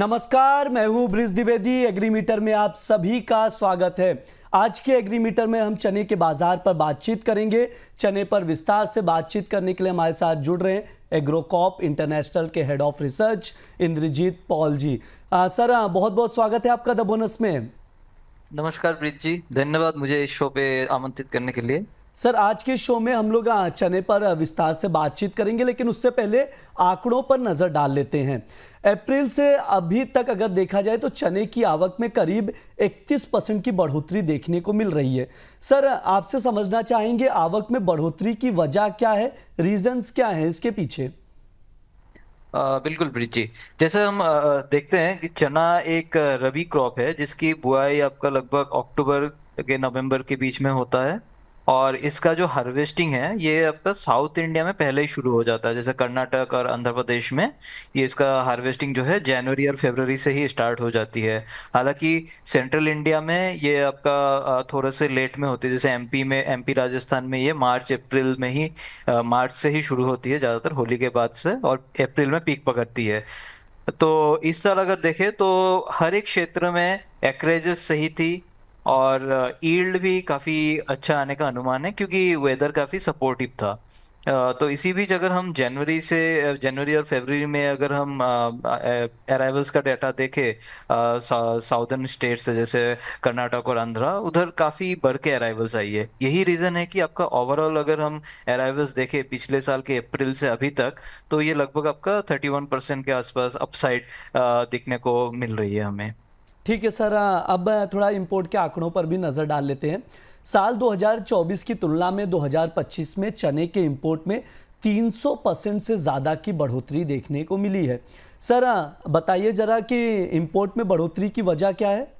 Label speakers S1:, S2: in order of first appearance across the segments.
S1: नमस्कार, मैं हूं ब्रिज द्विवेदी। एग्रीमीटर में आप सभी का स्वागत है। आज के एग्रीमीटर में हम चने के बाजार पर बातचीत करेंगे। चने पर विस्तार से बातचीत करने के लिए हमारे साथ जुड़ रहे हैं एग्रोकॉप इंटरनेशनल के head of research Indrajit Paul ji. Sir, बहुत बहुत स्वागत है आपका द बोनस में।
S2: नमस्कार ब्रिज जी, धन्यवाद मुझे इस शो पे आमंत्रित करने के लिए।
S1: सर, आज के शो में हम लोग चने पर विस्तार से बातचीत करेंगे, लेकिन उससे पहले आंकड़ों पर नजर डाल लेते हैं। अप्रैल से अभी तक अगर देखा जाए तो चने की आवक में करीब 31% की बढ़ोतरी देखने को मिल रही है। सर, आपसे समझना चाहेंगे आवक में बढ़ोतरी की वजह क्या है, रीजंस क्या है इसके पीछे?
S2: बिल्कुल ब्रिज जी, जैसे हम देखते हैं कि चना एक रबी क्रॉप है जिसकी बुआई आपका लगभग अक्टूबर के नवंबर के बीच में होता है। और इसका जो हार्वेस्टिंग है ये आपका साउथ इंडिया में पहले ही शुरू हो जाता है, जैसे कर्नाटक और आंध्र प्रदेश में ये इसका हार्वेस्टिंग जो है जनवरी और फरवरी से ही स्टार्ट हो जाती है। हालांकि सेंट्रल इंडिया में ये आपका थोड़ा से लेट में होती है, जैसे एमपी राजस्थान में ये मार्च अप्रैल में ही मार्च से ही शुरू होती है ज़्यादातर होली के बाद से, और अप्रैल में पीक पकड़ती है। तो इस साल अगर देखें तो हर एक क्षेत्र में एक्रेजेस सही थी, और ईल्ड भी काफ़ी अच्छा आने का अनुमान है क्योंकि वेदर काफ़ी सपोर्टिव था। तो इसी बीच अगर हम जनवरी और फरवरी में अगर हम अराइवल्स का डाटा देखें साउदर्न स्टेट से, जैसे कर्नाटक और आंध्रा, उधर काफ़ी बढ़ के अराइवल्स आई है। यही रीज़न है कि आपका ओवरऑल अगर हम अराइवल्स देखें पिछले साल के अप्रैल से अभी तक, तो ये लगभग आपका 31% के आसपास अपसाइड दिखने को मिल रही है हमें।
S1: ठीक है सर, अब थोड़ा इंपोर्ट के आंकड़ों पर भी नज़र डाल लेते हैं। साल 2024 की तुलना में 2025 में चने के इंपोर्ट में 300% से ज़्यादा की बढ़ोतरी देखने को मिली है। सर, बताइए ज़रा कि इंपोर्ट में बढ़ोतरी की वजह क्या है?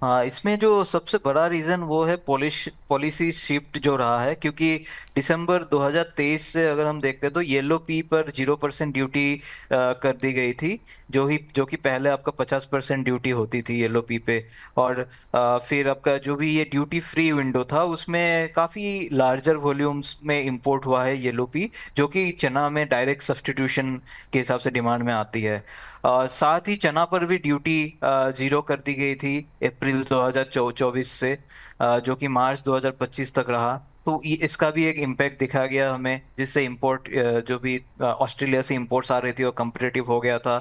S2: हाँ, इसमें जो सबसे बड़ा रीजन वो है पॉलिसी शिफ्ट जो रहा है, क्योंकि दिसंबर 2023 से अगर हम देखते हैं तो येलो पी पर 0% ड्यूटी कर दी गई थी, जो कि पहले आपका 50% ड्यूटी होती थी येलो पी पे। और फिर आपका जो भी ये ड्यूटी फ्री विंडो था उसमें काफ़ी लार्जर वॉल्यूम्स में इंपोर्ट हुआ है येलो पी, जो कि चना में डायरेक्ट सब्सटीट्यूशन के हिसाब से डिमांड में आती है। साथ ही चना पर भी ड्यूटी जीरो कर दी गई थी अप्रैल 2024 से, जो कि मार्च 2025 तक रहा। तो इसका भी एक इम्पैक्ट दिखा गया हमें, जिससे इंपोर्ट जो भी ऑस्ट्रेलिया से इंपोर्ट्स आ रही थी वो कम्पिटिटिव हो गया था।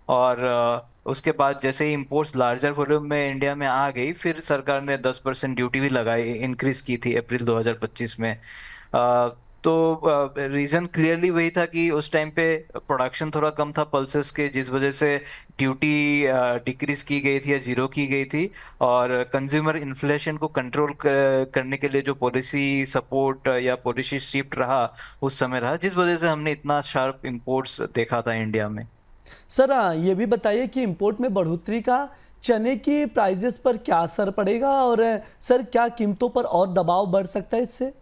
S2: और उसके बाद जैसे ही इंपोर्ट्स लार्जर वॉल्यूम में इंडिया में आ गई, फिर सरकार ने 10% ड्यूटी भी लगाई, इंक्रीज की थी अप्रैल 2025 में। तो रीज़न क्लियरली वही था कि उस टाइम पे प्रोडक्शन थोड़ा कम था पल्सेस के, जिस वजह से ड्यूटी डिक्रीज की गई थी या जीरो की गई थी। और कंज्यूमर इन्फ्लेशन को कंट्रोल करने के लिए जो पॉलिसी सपोर्ट या पॉलिसी शिफ्ट रहा उस समय रहा, जिस वजह से हमने इतना शार्प इंपोर्ट्स देखा था इंडिया में।
S1: सर, ये भी बताइए कि इंपोर्ट में बढ़ोतरी का चने की प्राइजेस पर क्या असर पड़ेगा, और सर क्या कीमतों पर और दबाव बढ़ सकता है इससे?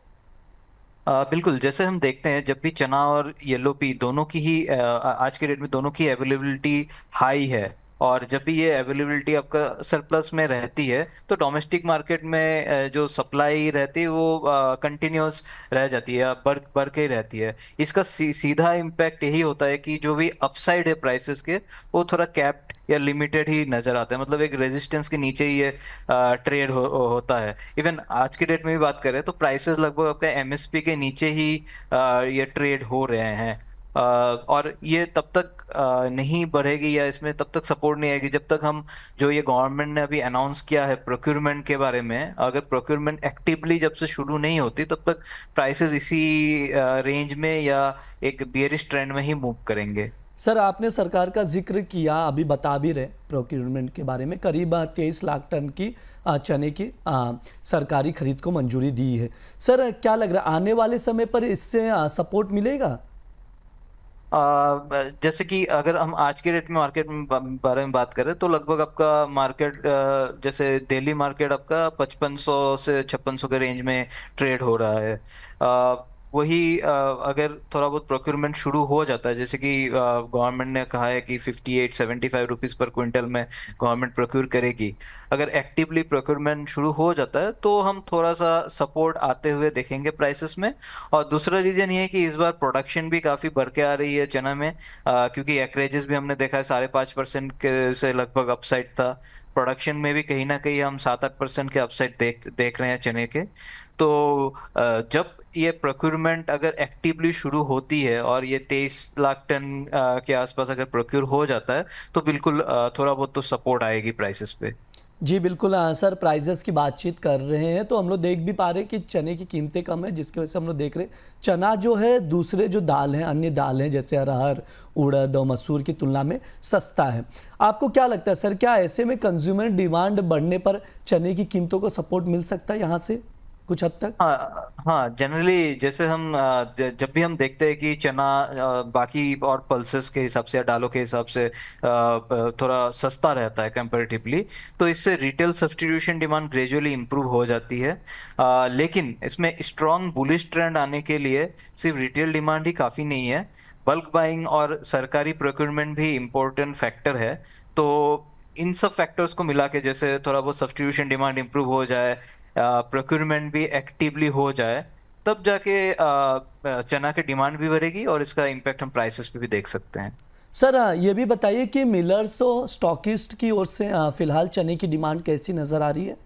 S2: बिल्कुल, जैसे हम देखते हैं जब भी चना और येलो पी दोनों की ही आज के डेट में दोनों की अवेलेबिलिटी हाई है, और जब भी ये अवेलेबिलिटी आपका सरप्लस में रहती है तो डोमेस्टिक मार्केट में जो सप्लाई रहती है वो कंटिन्यूस रह जाती है, बढ़ बढ़ के ही रहती है। इसका सीधा इम्पैक्ट यही होता है कि जो भी अपसाइड है प्राइसेस के, वो थोड़ा कैप्ड या लिमिटेड ही नजर आता है, मतलब एक रेजिस्टेंस के नीचे ही ये ट्रेड होता है। इवन आज के डेट में भी बात करें तो प्राइसेस लगभग आपका एमएसपी के नीचे ही ये ट्रेड हो रहे हैं। और ये तब तक नहीं बढ़ेगी या इसमें तब तक सपोर्ट नहीं आएगी जब तक हम, जो ये गवर्नमेंट ने अभी अनाउंस किया है प्रोक्योरमेंट के बारे में, अगर प्रोक्योरमेंट एक्टिवली जब से शुरू नहीं होती तब तक प्राइसेस इसी रेंज में या एक बियरिश ट्रेंड में ही मूव करेंगे।
S1: सर, आपने सरकार का जिक्र किया, अभी बता भी रहे प्रोक्योरमेंट के बारे में। करीब 23 लाख टन की चने की सरकारी खरीद को मंजूरी दी है। सर, क्या लग रहा है आने वाले समय पर इससे सपोर्ट मिलेगा?
S2: जैसे कि अगर हम आज के रेट में मार्केट में बारे में बात करें तो लगभग आपका मार्केट, जैसे दिल्ली मार्केट आपका 5500 से 5600 के रेंज में ट्रेड हो रहा है। वही अगर थोड़ा बहुत प्रोक्योरमेंट शुरू हो जाता है, जैसे कि गवर्नमेंट ने कहा है कि 58-75 रुपीज पर क्विंटल में गवर्नमेंट प्रोक्योर करेगी, अगर एक्टिवली प्रोक्योरमेंट शुरू हो जाता है तो हम थोड़ा सा सपोर्ट आते हुए देखेंगे प्राइसेस में। और दूसरा रीजन ये है कि इस बार प्रोडक्शन भी काफी बढ़ के आ रही है चना में, क्योंकि एक्रेजेस भी हमने देखा है 5.5% के से लगभग अपसाइड था। प्रोडक्शन में भी कहीं ना कहीं हम 7-8% के अपसाइड देख देख रहे हैं चने के। तो जब ये प्रोक्यूरमेंट अगर एक्टिवली शुरू होती है और ये 23 लाख टन के आसपास अगर प्रोक्यूर हो जाता है तो बिल्कुल थोड़ा बहुत तो सपोर्ट आएगी प्राइसेस पे।
S1: जी बिल्कुल, सर प्राइजेस की बातचीत कर रहे हैं तो हम लोग देख भी पा रहे हैं कि चने की कीमतें कम है, जिसकी वजह से हम लोग देख रहे हैं चना जो है दूसरे जो दाल हैं, अन्य दाल हैं जैसे अरहर, उड़द और मसूर की तुलना में सस्ता है। आपको क्या लगता है सर, क्या ऐसे में कंज्यूमर डिमांड बढ़ने पर चने की कीमतों को सपोर्ट मिल सकता है यहाँ से कुछ हद तक?
S2: हाँ हाँ, जनरली जैसे हम जब भी हम देखते हैं कि चना बाकी और पल्सेस के हिसाब से या दालों के हिसाब से थोड़ा सस्ता रहता है कंपैरेटिवली, तो इससे retail substitution demand gradually improve हो जाती है। लेकिन इसमें स्ट्रॉन्ग बुलिश ट्रेंड आने के लिए सिर्फ रिटेल डिमांड ही काफ़ी नहीं है, बल्क बाइंग और सरकारी प्रोक्योरमेंट भी इम्पोर्टेंट फैक्टर है। तो इन सब फैक्टर्स को मिला के जैसे थोड़ा बहुत सब्स्टिट्यूशन डिमांड इंप्रूव हो जाए, प्रोक्योरमेंट भी एक्टिवली हो जाए, तब जाके चना की डिमांड भी बढ़ेगी और इसका इम्पैक्ट हम प्राइसेस पे भी देख सकते हैं।
S1: सर ये भी बताइए कि मिलर्स और स्टॉकिस्ट की ओर से फिलहाल चने की डिमांड कैसी नज़र आ रही है?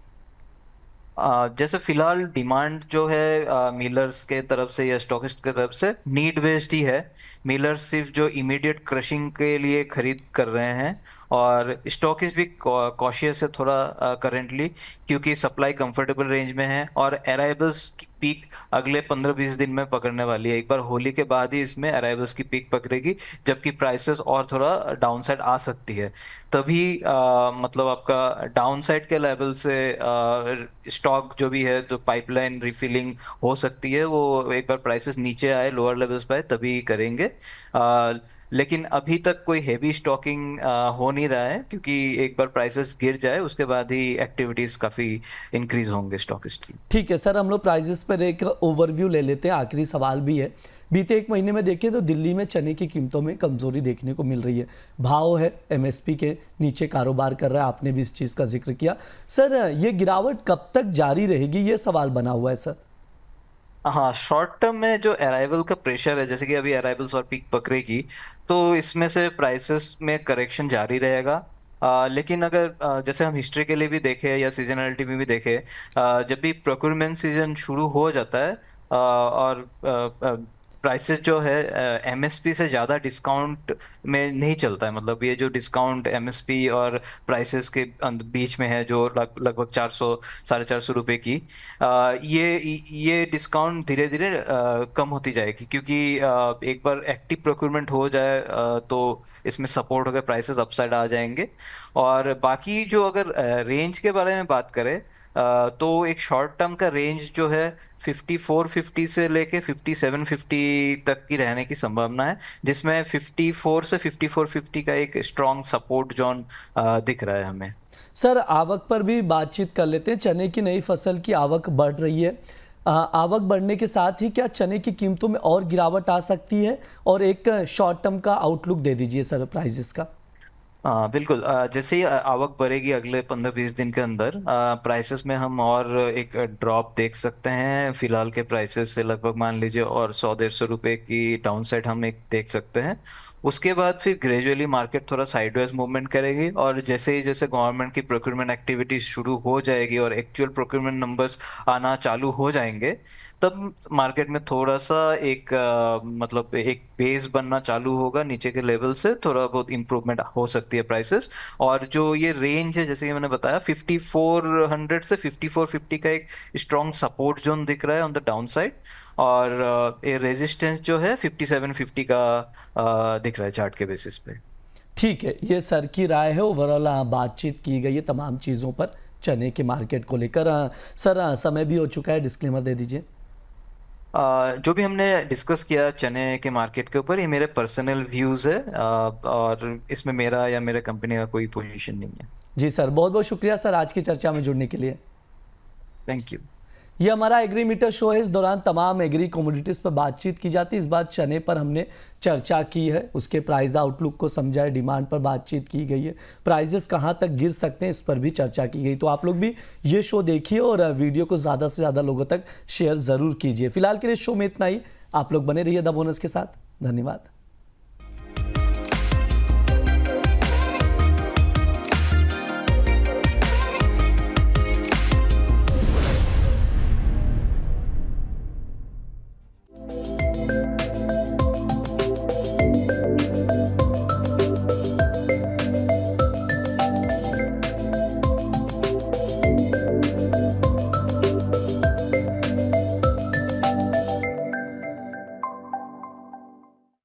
S2: जैसे फिलहाल डिमांड जो है मिलर्स के तरफ से या स्टॉकिस्ट के तरफ से नीड बेस्ड ही है। मिलर्स सिर्फ जो इमीडिएट क्रशिंग के लिए खरीद कर रहे हैं, और स्टॉकिस्ट भी कॉशियस है थोड़ा करेंटली, क्योंकि सप्लाई कंफर्टेबल रेंज में है और अराइवल्स की पीक अगले 15-20 दिन में पकड़ने वाली है। एक बार होली के बाद ही इसमें अराइवल्स की पीक पकड़ेगी, जबकि प्राइसेस और थोड़ा डाउनसाइड आ सकती है। तभी मतलब आपका डाउनसाइड के लेवल से स्टॉक जो भी है, जो पाइपलाइन रिफिलिंग हो सकती है, वो एक बार प्राइसेस नीचे आए, लोअर लेवल्स पे आए तभी करेंगे। लेकिन अभी तक कोई हेवी स्टॉकिंग हो नहीं रहा है, क्योंकि एक बार प्राइसेस गिर जाए उसके बाद ही एक्टिविटीज काफी इंक्रीज होंगे स्टॉकिस्ट की।
S1: ठीक है सर, हम लोग प्राइजेस पर एक ओवरव्यू ले लेते हैं, आखिरी सवाल भी है। बीते एक महीने में देखें तो दिल्ली में चने की कीमतों में कमजोरी देखने को मिल रही है, भाव है एमएसपी के नीचे कारोबार कर रहा है, आपने भी इस चीज़ का जिक्र किया। सर ये गिरावट कब तक जारी रहेगी, ये सवाल बना हुआ है सर।
S2: हाँ, शॉर्ट टर्म में जो अराइवल का प्रेशर है, जैसे कि अभी अराइवल्स और पीक पकड़ेगी, तो इसमें से प्राइसेस में करेक्शन जारी रहेगा। लेकिन अगर जैसे हम हिस्ट्री के लिए भी देखें या सीजनलिटी में भी देखें, जब भी प्रोक्योरमेंट सीजन शुरू हो जाता है और प्राइसेस जो है एमएसपी से ज़्यादा डिस्काउंट में नहीं चलता है, मतलब ये जो डिस्काउंट एमएसपी और प्राइसेस के बीच में है जो लगभग 400-450 रुपए की, ये डिस्काउंट धीरे धीरे कम होती जाएगी, क्योंकि एक बार एक्टिव प्रोक्योरमेंट हो जाए तो इसमें सपोर्ट होकर प्राइसेस अपसाइड आ जाएंगे। और बाकी जो अगर रेंज के बारे में बात करें, तो एक शॉर्ट टर्म का रेंज जो है 5450 से लेके 5750 तक की रहने की संभावना है, जिसमें 54 से 5450 का एक स्ट्रॉन्ग सपोर्ट जोन दिख रहा है हमें।
S1: सर आवक पर भी बातचीत कर लेते हैं। चने की नई फसल की आवक बढ़ रही है, आवक बढ़ने के साथ ही क्या चने की कीमतों में और गिरावट आ सकती है? और एक शॉर्ट टर्म का आउटलुक दे दीजिए सर प्राइजेस का।
S2: हाँ बिल्कुल, जैसे ही आवक बढ़ेगी अगले 15-20 दिन के अंदर, प्राइसेस में हम और एक ड्रॉप देख सकते हैं फिलहाल के प्राइसेस से, लगभग मान लीजिए और 100-150 रुपए की डाउन साइड हम एक देख सकते हैं। उसके बाद फिर ग्रेजुअली मार्केट थोड़ा साइडवेज मूवमेंट करेगी, और जैसे ही जैसे गवर्नमेंट की प्रोक्योरमेंट एक्टिविटी शुरू हो जाएगी और एक्चुअल प्रोक्योरमेंट नंबर्स आना चालू हो जाएंगे, तब मार्केट में थोड़ा सा एक मतलब एक बेस बनना चालू होगा, नीचे के लेवल से थोड़ा बहुत इंप्रूवमेंट हो सकती है प्राइसेस। और जो ये रेंज है, जैसे कि मैंने बताया, 5400 से 5450 का एक स्ट्रॉन्ग सपोर्ट जोन दिख रहा है ऑन द डाउन साइड, और ये रेजिस्टेंस जो है 5750 का दिख रहा है चार्ट के बेसिस पे।
S1: ठीक है, ये सर की राय है, ओवरऑल बातचीत की गई है तमाम चीज़ों पर चने के मार्केट को लेकर। सर समय भी हो चुका है, डिस्क्लेमर दे दीजिए।
S2: जो भी हमने डिस्कस किया चने के मार्केट के ऊपर, ये मेरे पर्सनल व्यूज है, और इसमें मेरा या मेरे कंपनी का कोई पोजीशन नहीं है।
S1: जी सर, बहुत बहुत शुक्रिया सर आज की चर्चा में जुड़ने के लिए।
S2: Thank you.
S1: ये हमारा एग्री मीटर शो है। इस दौरान तमाम एग्री कमोडिटीज पर बातचीत की जाती है। इस बार चने पर हमने चर्चा की है, उसके प्राइस आउटलुक को समझा है, डिमांड पर बातचीत की गई है, प्राइजेस कहां तक गिर सकते हैं इस पर भी चर्चा की गई। तो आप लोग भी ये शो देखिए और वीडियो को ज़्यादा से ज़्यादा लोगों तक शेयर ज़रूर कीजिए। फिलहाल के लिए शो में इतना ही। आप लोग बने रहिए द बोनस के साथ। धन्यवाद।